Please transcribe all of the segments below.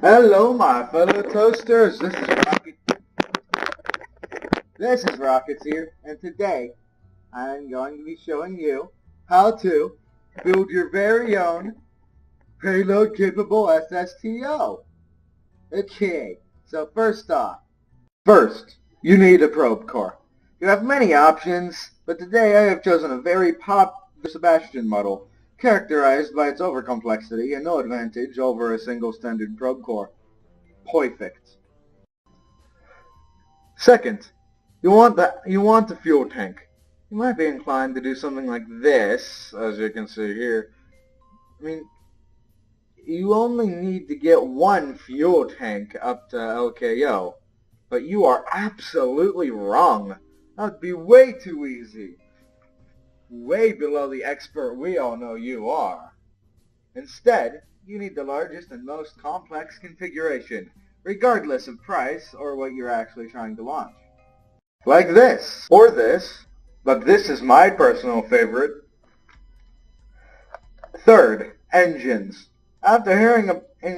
Hello, my fellow toasters. This is Rockets here, and today I'm going to be showing you how to build your very own payload-capable SSTO. Okay, so first, you need a probe core. You have many options, but today I have chosen a very popular Sebastian model, characterized by its overcomplexity and no advantage over a single standard probe core. Perfect. Second, you want the fuel tank. You might be inclined to do something like this, as you can see here. I mean, you only need to get one fuel tank up to LKO, but you are absolutely wrong. That would be way too easy. Way below the expert we all know you are. Instead, you need the largest and most complex configuration, regardless of price or what you're actually trying to launch. Like this, or this, but this is my personal favorite. Third, engines. After hearing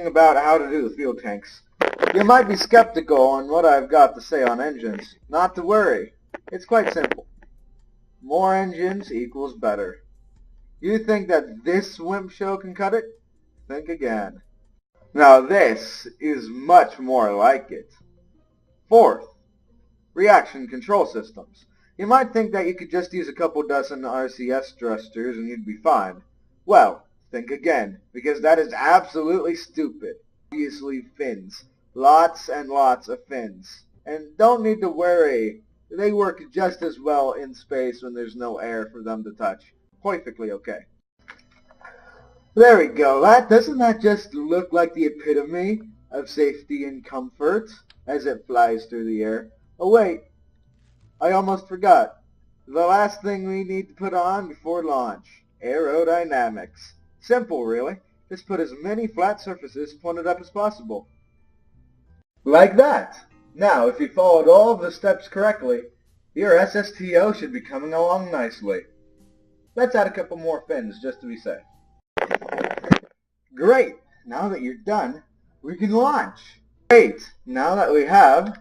about how to do the fuel tanks, you might be skeptical on what I've got to say on engines. Not to worry, it's quite simple. More engines equals better. You think that this wimp show can cut it? Think again. Now this is much more like it. Fourth, reaction control systems. You might think that you could just use a couple dozen RCS thrusters and you'd be fine. Well, think again, because that is absolutely stupid. Obviously fins. Lots and lots of fins. And don't need to worry, they work just as well in space when there's no air for them to touch. Perfectly okay. There we go. Doesn't that just look like the epitome of safety and comfort as it flies through the air? Oh wait, I almost forgot. The last thing we need to put on before launch. Aerodynamics. Simple, really. Just put as many flat surfaces pointed up as possible. Like that. Now, if you followed all of the steps correctly, your SSTO should be coming along nicely. Let's add a couple more fins just to be safe. Great! Now that you're done, we can launch. Great! Now that we have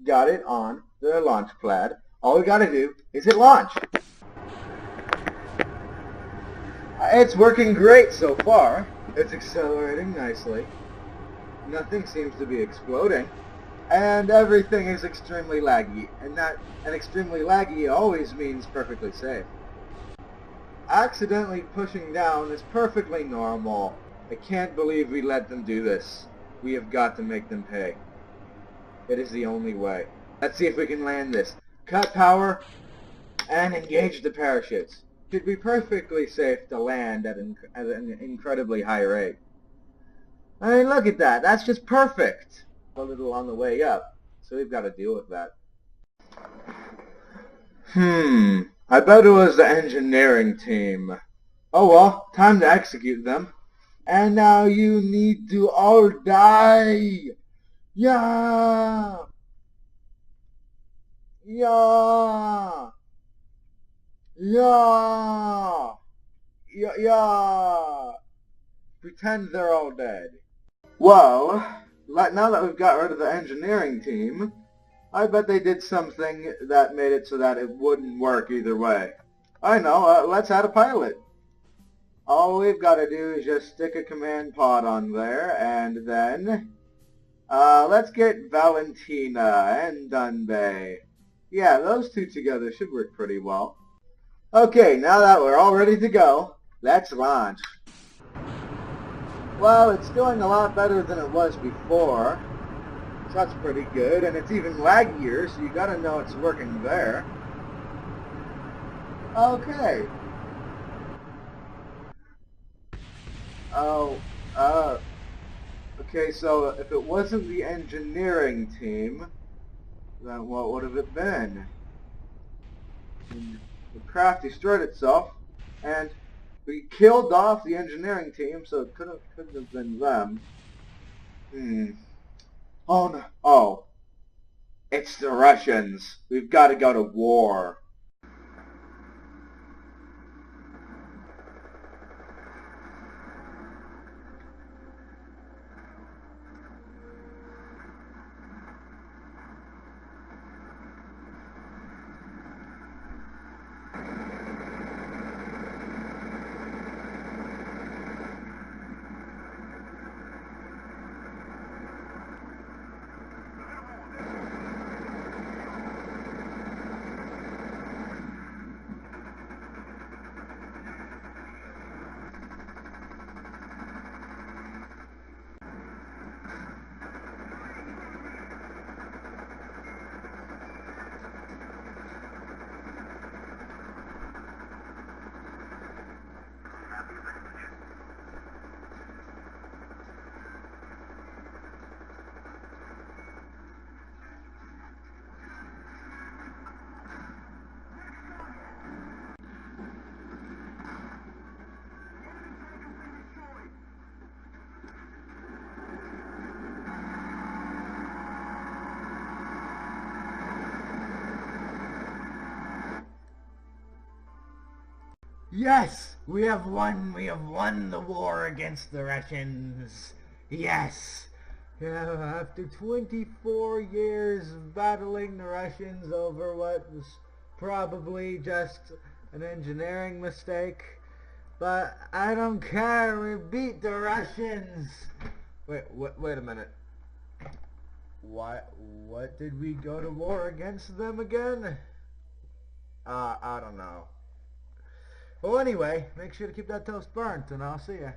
got it on the launch pad, all we gotta do is hit launch. It's working great so far. It's accelerating nicely. Nothing seems to be exploding. And everything is extremely laggy. And extremely laggy always means perfectly safe. Accidentally pushing down is perfectly normal. I can't believe we let them do this. We have got to make them pay. It is the only way. Let's see if we can land this. Cut power and engage the parachutes. Should be perfectly safe to land at an incredibly high rate. I mean, look at that. That's just perfect. A little on the way up, so we've got to deal with that. I bet it was the engineering team. Oh well, time to execute them. And now you need to all die! Yeah! Yeah! Yeah! Yeah! Yeah! Pretend they're all dead. Well, now that we've got rid of the engineering team, I bet they did something that made it so that it wouldn't work either way. I know, let's add a pilot. All we've got to do is just stick a command pod on there, and then, let's get Valentina and Dunbay. Yeah, those two together should work pretty well. Okay, now that we're all ready to go, let's launch. Well, it's doing a lot better than it was before. So that's pretty good, and it's even laggier, so you gotta know it's working there. Okay. Oh, okay, so if it wasn't the engineering team, then what would have it been? The craft destroyed itself, and we killed off the engineering team, so it couldn't have been them. Oh no. Oh. It's the Russians. We've got to go to war. Yes, we have won. We have won the war against the Russians. Yes. Yeah, after 24 years battling the Russians over what was probably just an engineering mistake. But I don't care. We beat the Russians. Wait a minute. What did we go to war against them again? I don't know. Well, anyway, make sure to keep that toast burnt, and I'll see ya.